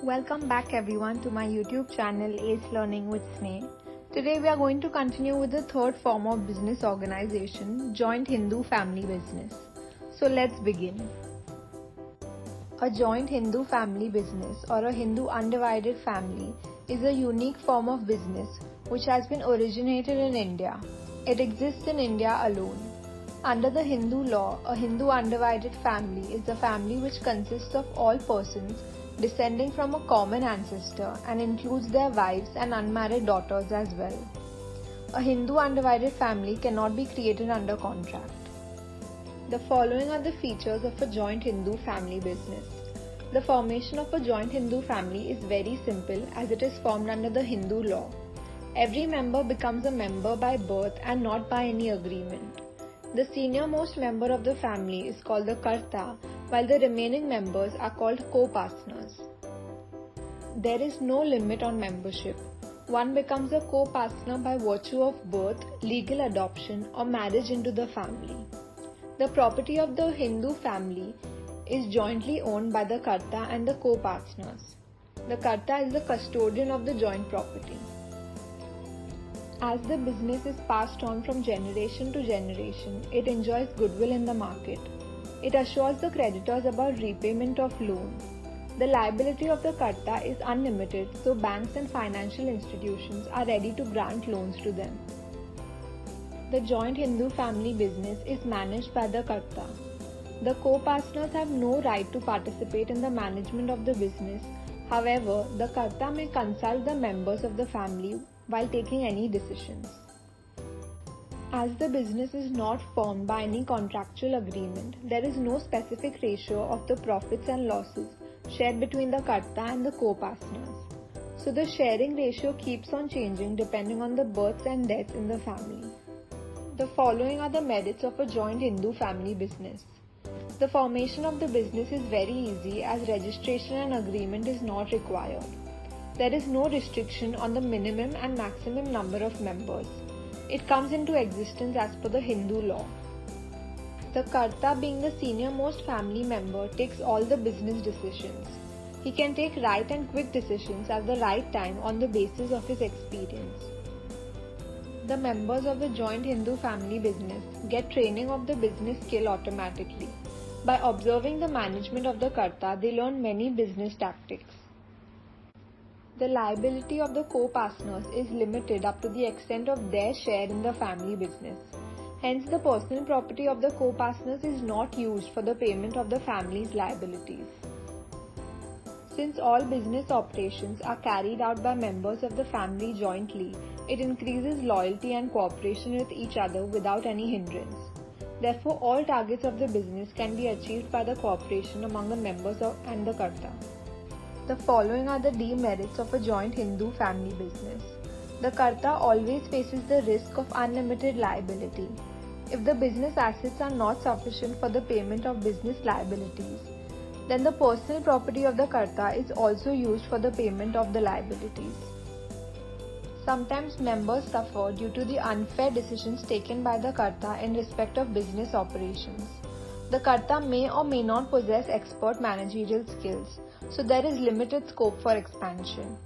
Welcome back everyone to my YouTube channel Ace Learning with Sneh. Today we are going to continue with the third form of business organization, joint Hindu family business. So let's begin. A joint Hindu family business or a Hindu undivided family is a unique form of business which has been originated in India. It exists in India alone. Under the Hindu law, a Hindu undivided family is a family which consists of all persons descending from a common ancestor and includes their wives and unmarried daughters as well. A Hindu undivided family cannot be created under contract. The following are the features of a joint Hindu family business. The formation of a joint Hindu family is very simple as it is formed under the Hindu law. Every member becomes a member by birth and not by any agreement. The senior most member of the family is called the Karta, while the remaining members are called co-partners. There is no limit on membership. One becomes a co-partner by virtue of birth, legal adoption, or marriage into the family. The property of the Hindu family is jointly owned by the Karta and the co-partners. The Karta is the custodian of the joint property. As the business is passed on from generation to generation, it enjoys goodwill in the market. It assures the creditors about repayment of loan. The liability of the Karta is unlimited, so banks and financial institutions are ready to grant loans to them. The joint Hindu family business is managed by the Karta. The co-partners have no right to participate in the management of the business. However, the Karta may consult the members of the family while taking any decisions. As the business is not formed by any contractual agreement, there is no specific ratio of the profits and losses shared between the Karta and the co-partners. So the sharing ratio keeps on changing depending on the births and deaths in the family. The following are the merits of a joint Hindu family business. The formation of the business is very easy as registration and agreement is not required. There is no restriction on the minimum and maximum number of members. It comes into existence as per the Hindu law. The Karta, being the senior most family member, takes all the business decisions. He can take right and quick decisions at the right time on the basis of his experience. The members of the joint Hindu family business get training of the business skill automatically. By observing the management of the Karta, they learn many business tactics. The liability of the co-partners is limited up to the extent of their share in the family business. Hence, the personal property of the co-partners is not used for the payment of the family's liabilities. Since all business operations are carried out by members of the family jointly, it increases loyalty and cooperation with each other without any hindrance. Therefore, all targets of the business can be achieved by the cooperation among the members and the Karta. The following are the demerits of a joint Hindu family business. The Karta always faces the risk of unlimited liability. If the business assets are not sufficient for the payment of business liabilities, then the personal property of the Karta is also used for the payment of the liabilities. Sometimes members suffer due to the unfair decisions taken by the Karta in respect of business operations. The Karta may or may not possess expert managerial skills, so there is limited scope for expansion.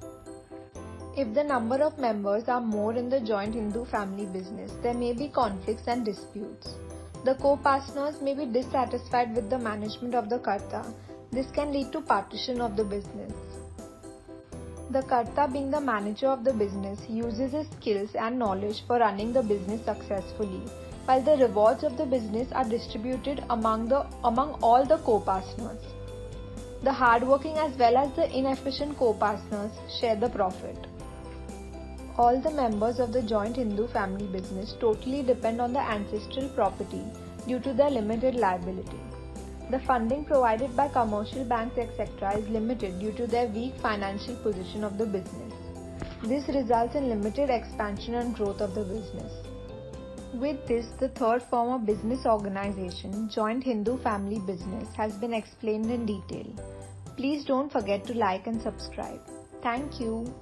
If the number of members are more in the joint Hindu family business, there may be conflicts and disputes. The co-partners may be dissatisfied with the management of the Karta. This can lead to partition of the business. The Karta, being the manager of the business, uses his skills and knowledge for running the business successfully, while the rewards of the business are distributed among all the co-partners. The hardworking as well as the inefficient co-partners share the profit. All the members of the joint Hindu family business totally depend on the ancestral property due to their limited liability. The funding provided by commercial banks etc. is limited due to their weak financial position of the business. This results in limited expansion and growth of the business. With this, the third form of business organization, joint Hindu family business, has been explained in detail. Please don't forget to like and subscribe. Thank you.